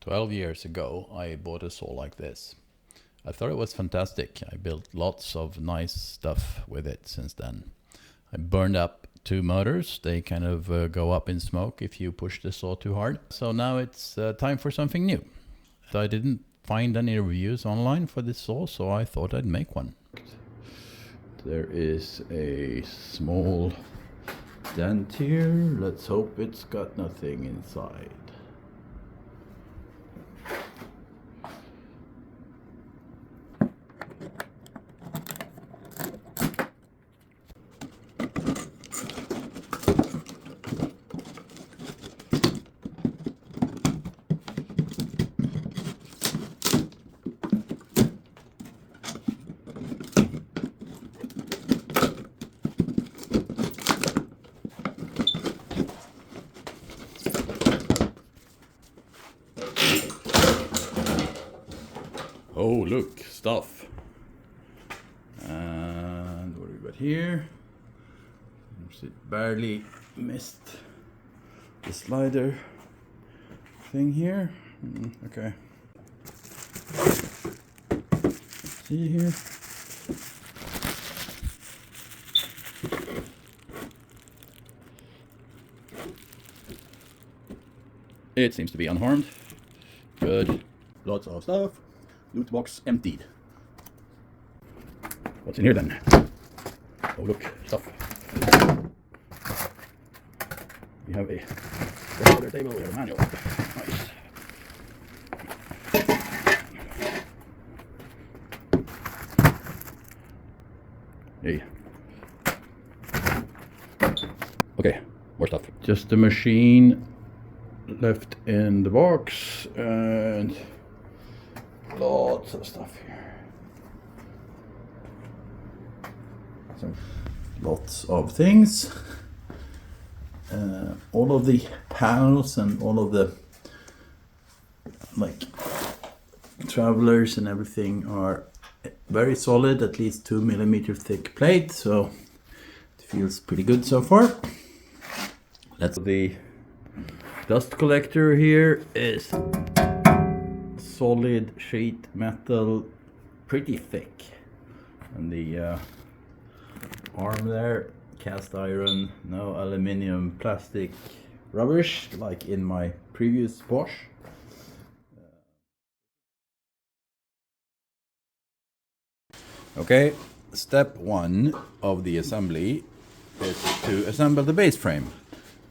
12 years ago, I bought a saw like this. I thought it was fantastic. I built lots of nice stuff with it since then. I burned up 2 motors. They kind of go up in smoke if you push the saw too hard. So now it's time for something new. I didn't find any reviews online for this saw, so I thought I'd make one. There is a small dent here. Let's hope it's got nothing inside. Oh, look, stuff. And what do we got here? It barely missed the slider thing here. Okay. See here? It seems to be unharmed. Good. Lots of stuff. Loot box emptied. What's in here then? Oh look, stuff. We have a order table, we have a manual. Nice. Hey. Okay, more stuff. Just a machine left in the box and lots of stuff here. So, lots of things. All of the panels and all of the travelers and everything are very solid, at least 2 millimeter thick plate, so it feels pretty good so far. The dust collector here is solid sheet metal, pretty thick, and the arm there, cast iron, no aluminium, plastic, rubbish like in my previous Bosch. Okay, step 1 of the assembly is to assemble the base frame,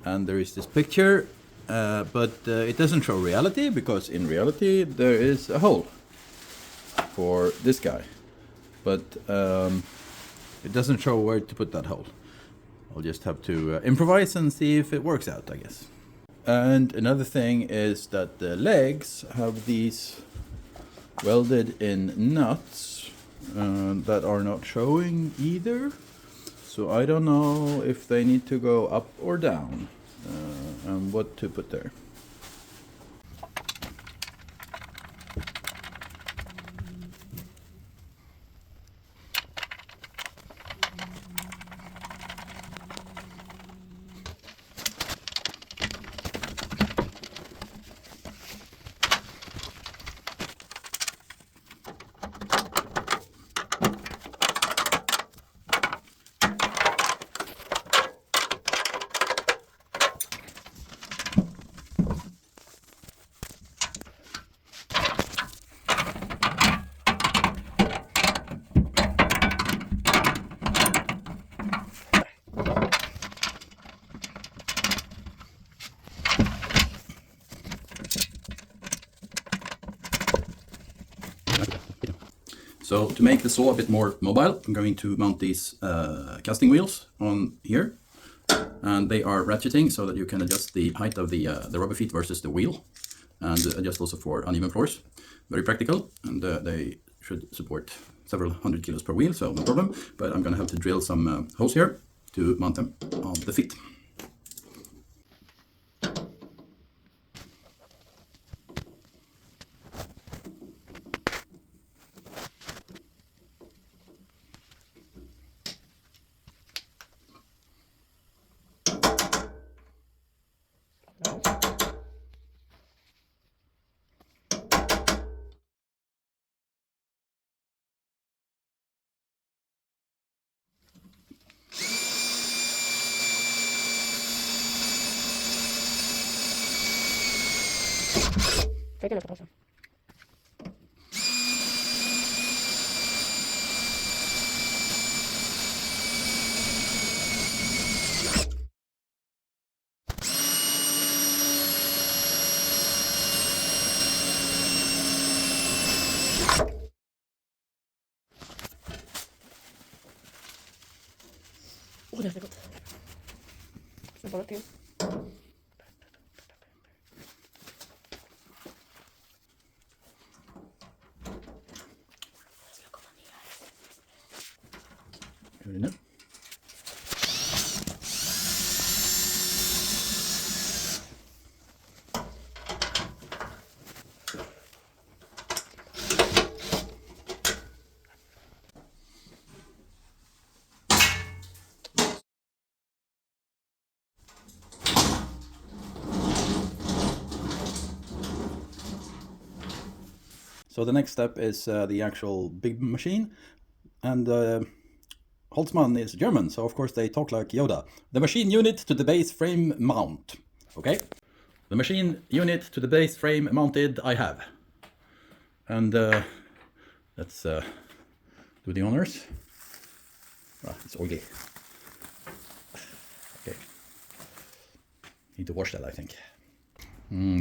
and there is this picture. But it doesn't show reality, because in reality there is a hole for this guy, but it doesn't show where to put that hole. I'll just have to improvise and see if it works out, I guess. And another thing is that the legs have these welded in nuts that are not showing either, so I don't know if they need to go up or down. And what to put there. So to make the saw a bit more mobile, I'm going to mount these casting wheels on here, and they are ratcheting so that you can adjust the height of the rubber feet versus the wheel, and adjust also for uneven floors. Very practical, and they should support several hundred kilos per wheel, so no problem. But I'm going to have to drill some holes here to mount them on the feet. Take a look also. Det är så gott. Så bara till. Gör det nu. So the next step is the actual big machine, and Holtzmann is German, so of course they talk like Yoda. The machine unit to the base frame mount. Okay, the machine unit to the base frame mounted I have. And let's do the honors. Ah, it's oily. Okay, need to wash that, I think.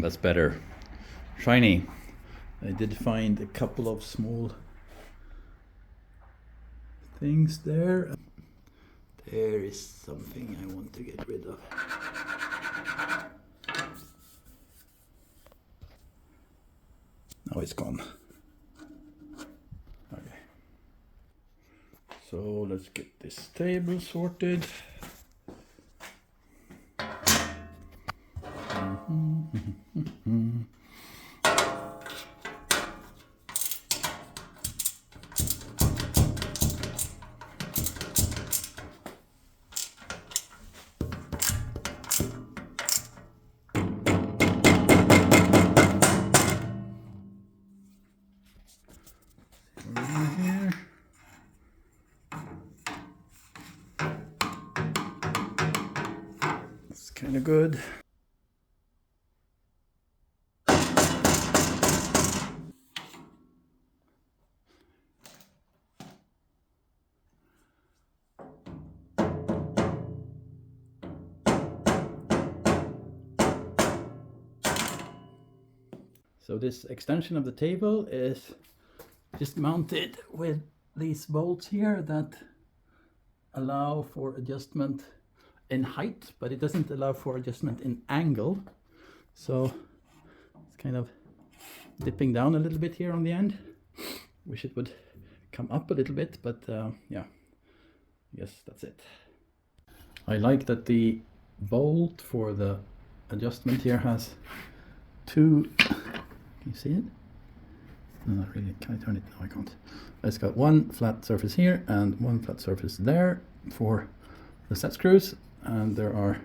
That's better. Shiny. I did find a couple of small things there. There is something I want to get rid of. Now it's gone. Okay. So let's get this table sorted. Here. That's kind of good. So this extension of the table is just mounted with these bolts here that allow for adjustment in height, but it doesn't allow for adjustment in angle. So it's kind of dipping down a little bit here on the end. Wish it would come up a little bit, but yeah, I guess that's it. I like that the bolt for the adjustment here has two. Can you see it? No, not really. Can I turn it? No, I can't. It's got one flat surface here and one flat surface there for the set screws, and there are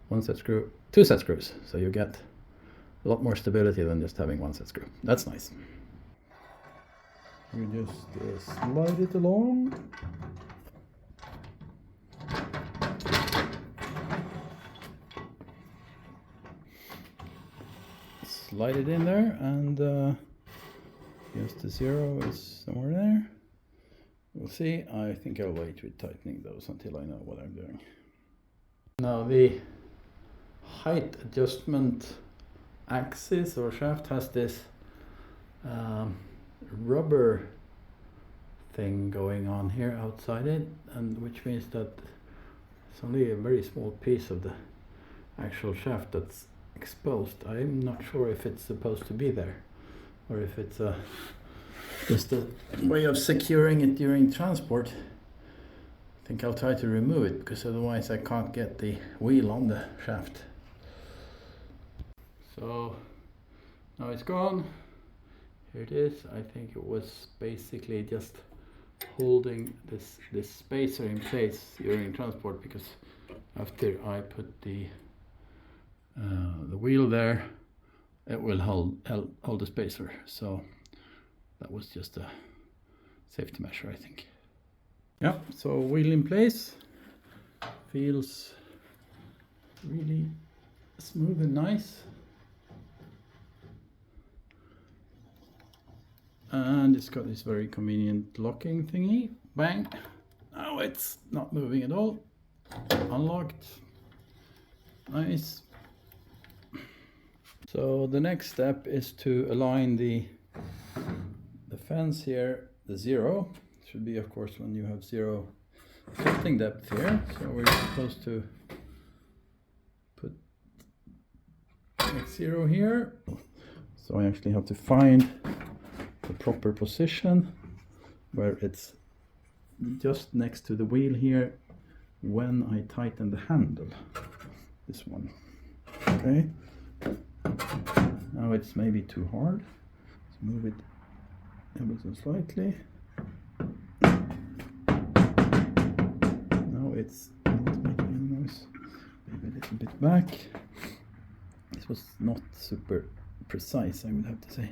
one set screw, two set screws, so you get a lot more stability than just having one set screw. That's nice. You just slide it along. Slide it in there, and just the zero is somewhere there. We'll see. I think I'll wait with tightening those until I know what I'm doing. Now the height adjustment axis or shaft has this rubber thing going on here outside it, and which means that it's only a very small piece of the actual shaft that's exposed. I'm not sure if it's supposed to be there or if it's just a way of securing it during transport. I think I'll try to remove it, because otherwise I can't get the wheel on the shaft. So now it's gone. Here it is. I think it was basically just holding this spacer in place during transport, because after I put the wheel there, it will hold the spacer. So that was just a safety measure, I think. Yeah, so wheel in place, feels really smooth and nice. and it's got this very convenient locking thingy. Bang! Now it's not moving at all. Unlocked. Nice. So the next step is to align the fence here, the zero. Should be, of course, when you have zero tilting depth here. So we're supposed to put X0 here. So I actually have to find the proper position where it's just next to the wheel here when I tighten the handle. This one. Okay. Now it's maybe too hard. Let's move it ever so slightly. Now it's not making any noise. Maybe a little bit back. This was not super precise, I would have to say.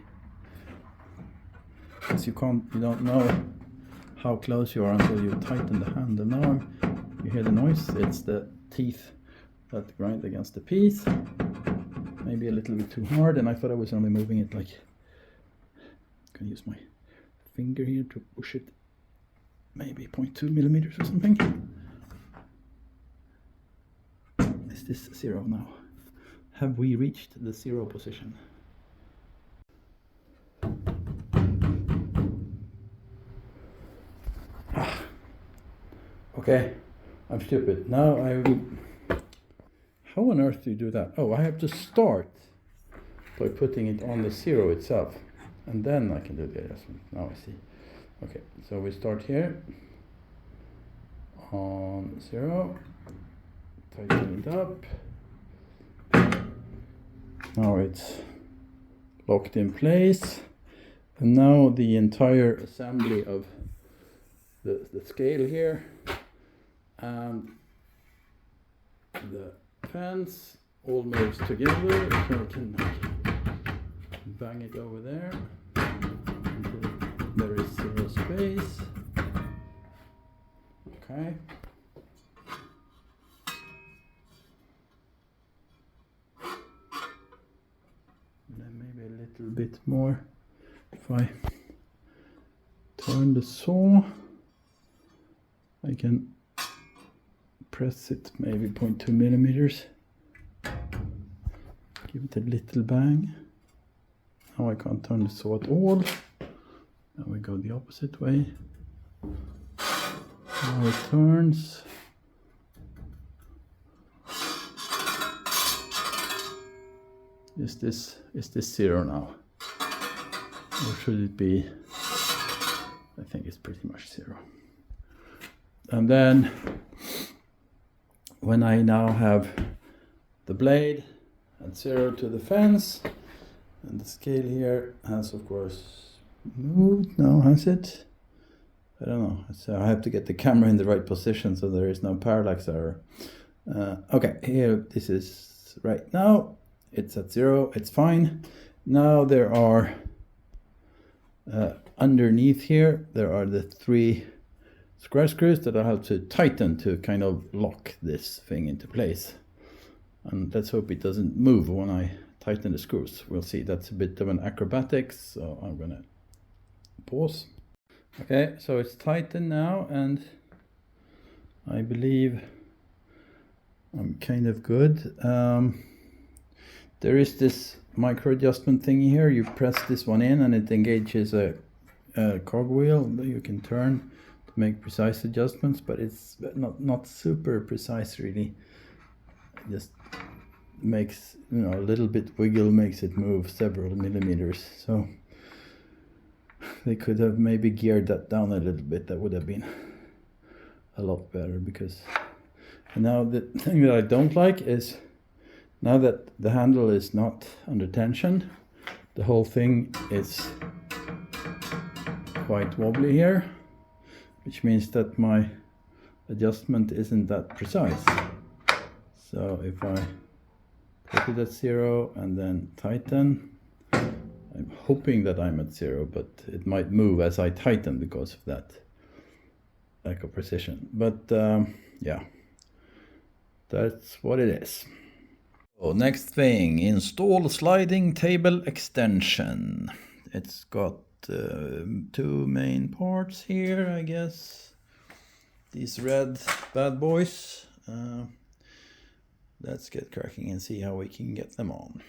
Because you don't know how close you are until you tighten the handle. Now you hear the noise. It's the teeth that grind against the piece. Maybe a little bit too hard, and I thought I was only moving it like, I'm gonna use my finger here to push it maybe 0.2 millimeters or something. Is this zero now? Have we reached the zero position? Okay, I'm stupid. Now how on earth do you do that? Oh, I have to start by putting it on the zero itself, and then I can do the adjustment. Now I see. Okay, so we start here on zero, tighten it up. Now it's locked in place, and now the entire assembly of the scale here and the fence all moves together, so I can bang it over there until there is zero space. Okay. And then maybe a little bit more. If I turn the saw, I can press it maybe 0.2 millimeters. Give it a little bang. Now I can't turn the saw at all. Now we go the opposite way. Now it turns. Is this zero now? Or should it be? I think it's pretty much zero. And then when I now have the blade at zero to the fence, and the scale here has of course moved. Now has it? I don't know. So I have to get the camera in the right position so there is no parallax error. Okay, here this is right now. It's at zero. It's fine. Now there are underneath here there are the 3 square screws that I have to tighten to kind of lock this thing into place. And let's hope it doesn't move when I tighten the screws. We'll see. That's a bit of an acrobatics, so I'm gonna pause. Okay, so it's tightened now, and I believe I'm kind of good. There is this micro adjustment thingy here. You press this one in and it engages a cogwheel that you can turn to make precise adjustments, but it's not super precise really. It just makes, a little bit wiggle makes it move several millimeters. So they could have maybe geared that down a little bit. That would have been a lot better, because and now the thing that I don't like is now that the handle is not under tension, the whole thing is quite wobbly here, which means that my adjustment isn't that precise. So if I put it at zero and then tighten, I'm hoping that I'm at zero, but it might move as I tighten because of that lack of precision. But yeah, that's what it is. So next thing, install sliding table extension. It's got two main parts here, I guess. These red bad boys. Let's get cracking and see how we can get them on.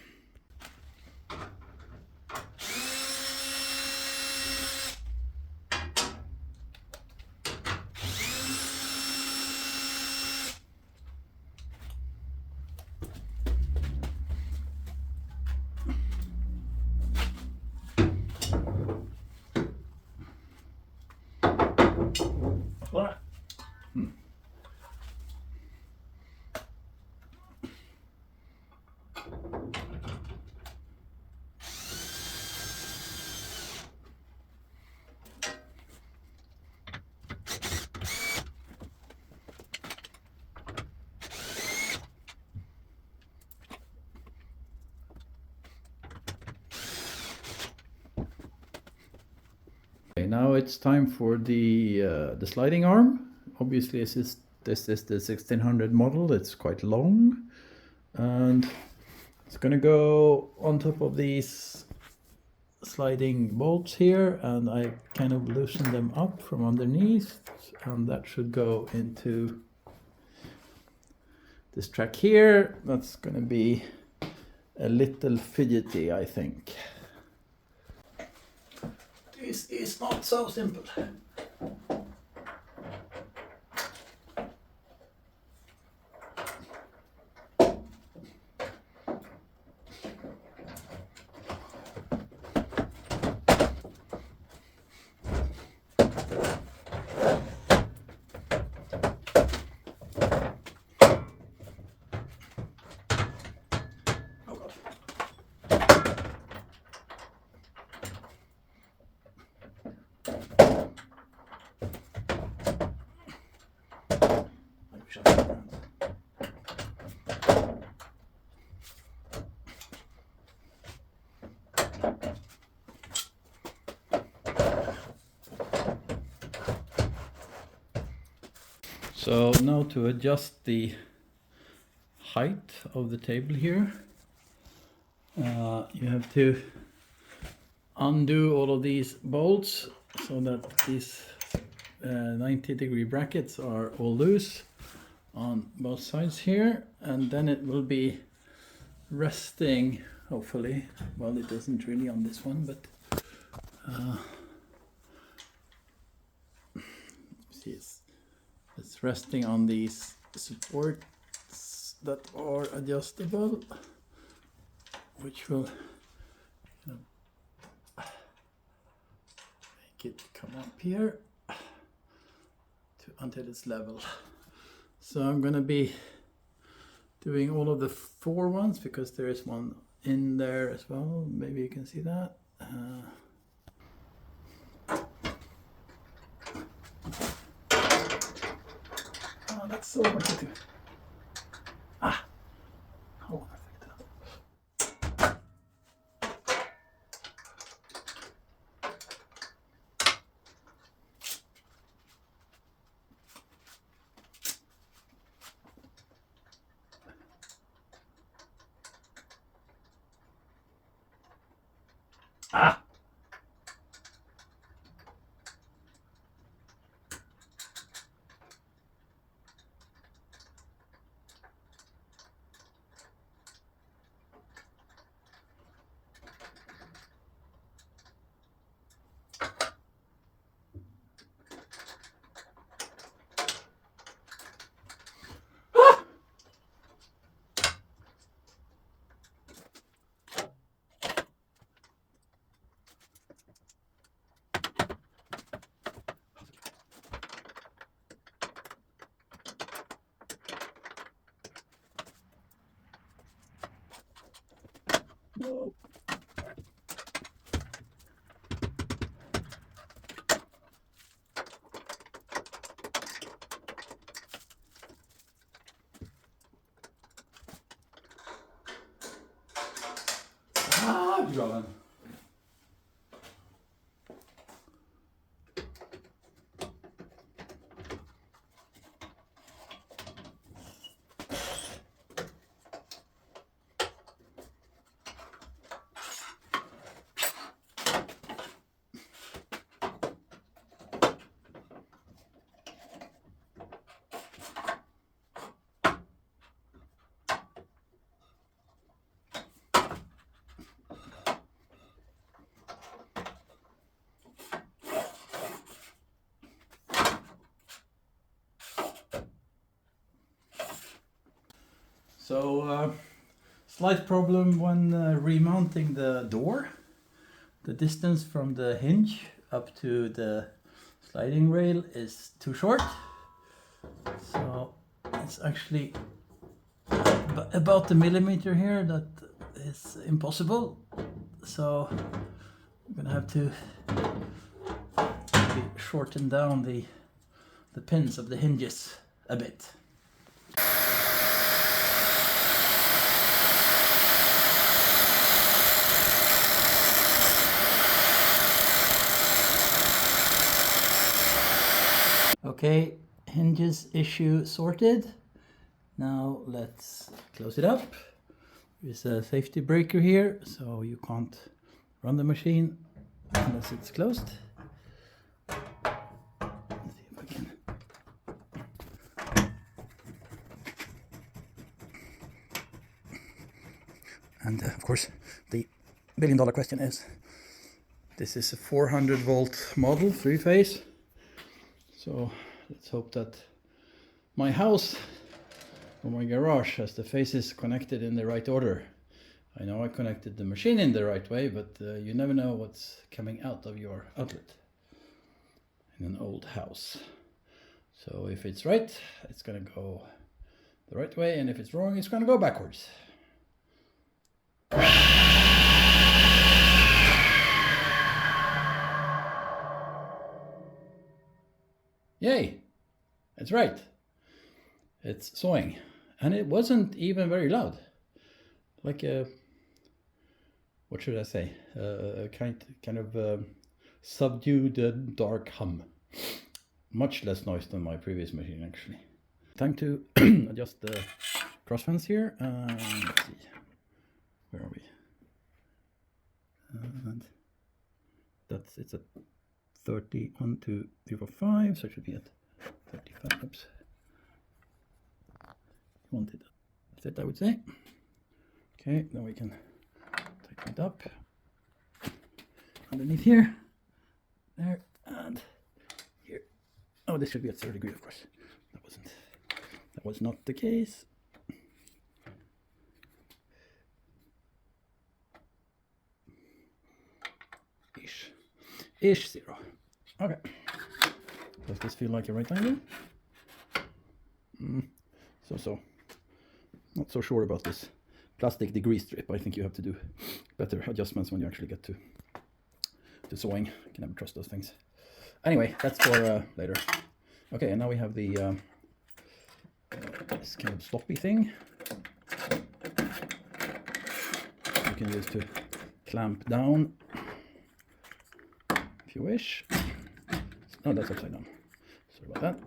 Okay, now it's time for the sliding arm. Obviously, this is the 1600 model. It's quite long, and it's gonna go on top of these sliding bolts here, and I kind of loosen them up from underneath, and that should go into this track here. That's gonna be a little fidgety, I think. This is not so simple. So now to adjust the height of the table here, you have to undo all of these bolts so that these 90-degree brackets are all loose on both sides here, and then it will be resting, hopefully. Well, it isn't really on this one, but see, it's resting on these supports that are adjustable, which will make it come up here until it's level. So I'm going to be doing all of the 4 ones because there is one in there as well. Maybe you can see that. Oh, that's so much to do. Ah! Oh, ah! No. Ah, Johan. So, slight problem when remounting the door. The distance from the hinge up to the sliding rail is too short. So it's actually about the millimeter here that is impossible. So I'm gonna have to maybe shorten down the pins of the hinges a bit. Okay, hinges issue sorted. Now let's close it up. There's a safety breaker here, so you can't run the machine unless it's closed. Let's see if I can. And of course, the billion-dollar question is, this is a 400-volt model, 3-phase. So let's hope that my house or my garage has the phases connected in the right order. I know I connected the machine in the right way, but you never know what's coming out of your outlet in an old house. So if it's right, it's gonna go the right way, and if it's wrong, it's gonna go backwards. Yay! It's right. It's sawing. And it wasn't even very loud. Like a, what should I say? A kind of subdued dark hum. Much less noise than my previous machine, actually. Time to adjust the cross fence here. Let's see. Where are we? And it's at 31 to 0.5, so it should be at 35. Oops. Wanted that's it, I would say. Okay, then we can tighten it up underneath here, there, and here. Oh, this should be at 0 degrees, of course. That was not the case. Ish 0. Okay. Does this feel like a right angle? So. Not so sure about this plastic degree strip. I think you have to do better adjustments when you actually get to sewing. You can never trust those things. Anyway, that's for later. Okay, and now we have the this kind of sloppy thing you can use to clamp down if you wish. No, that's upside down. Sorry about that.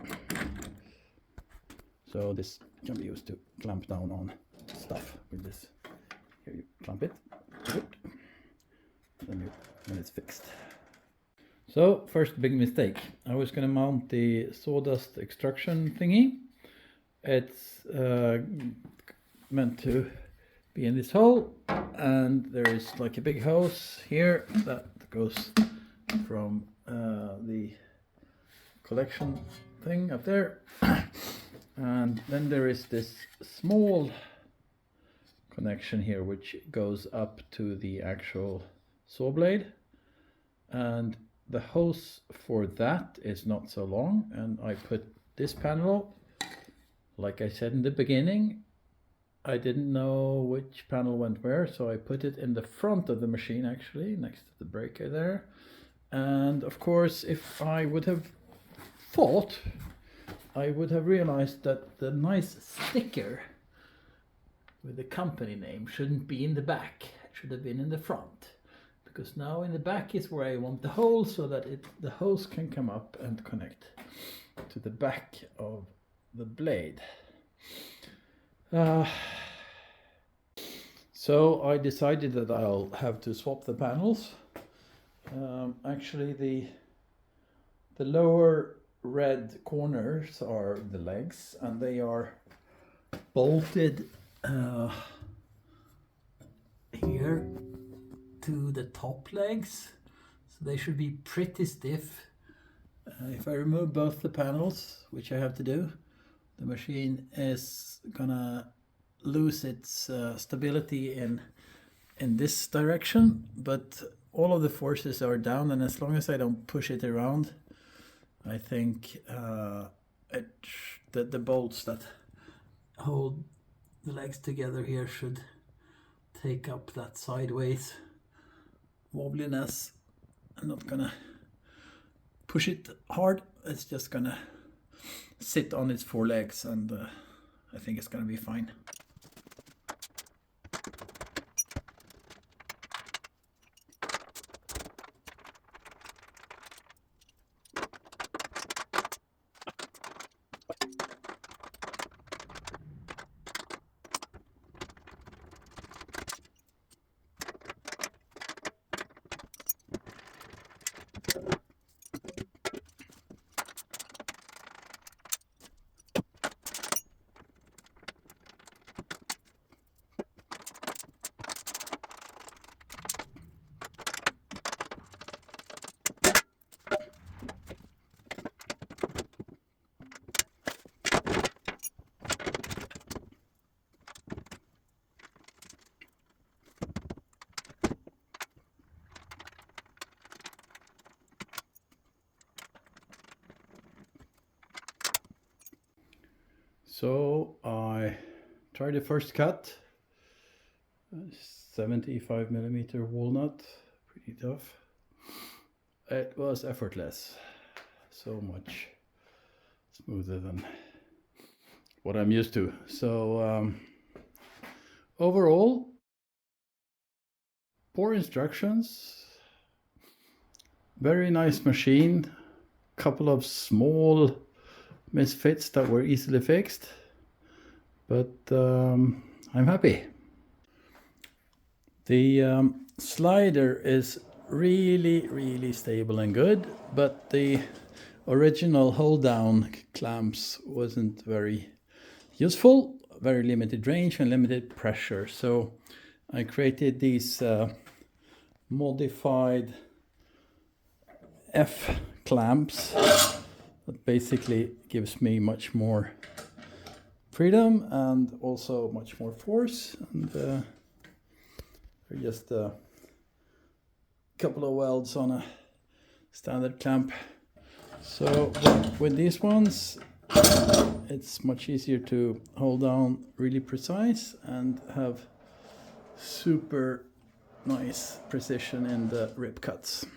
So this can be used to clamp down on stuff with this. Here you clamp it, then it's fixed. So first big mistake. I was going to mount the sawdust extraction thingy. It's meant to be in this hole, and there is like a big hose here that goes from the collection thing up there. And then there is this small connection here which goes up to the actual saw blade, and the hose for that is not so long, and I put this panel, like I said in the beginning, I didn't know which panel went where, so I put it in the front of the machine, actually next to the breaker there. And of course, if I would have thought, I would have realized that the nice sticker with the company name shouldn't be in the back. It should have been in the front. Because now in the back is where I want the hole, so that the hose can come up and connect to the back of the blade. So I decided that I'll have to swap the panels. Actually, the lower red corners are the legs, and they are bolted here to the top legs, so they should be pretty stiff. If I remove both the panels, which I have to do, the machine is gonna lose its stability in this direction, but all of the forces are down, and as long as I don't push it around, I think the bolts that hold the legs together here should take up that sideways wobbliness. I'm not gonna push it hard, it's just gonna sit on its four legs, and I think it's gonna be fine. So I tried the first cut, 75mm walnut, pretty tough. It was effortless, so much smoother than what I'm used to. So overall, poor instructions, very nice machine, couple of small misfits that were easily fixed, but I'm happy. The slider is really stable and good, but the original hold down clamps wasn't very useful, very limited range and limited pressure. So I created these modified F clamps that basically gives me much more freedom and also much more force, and they're just a couple of welds on a standard clamp. So with these ones it's much easier to hold down really precise and have super nice precision in the rib cuts.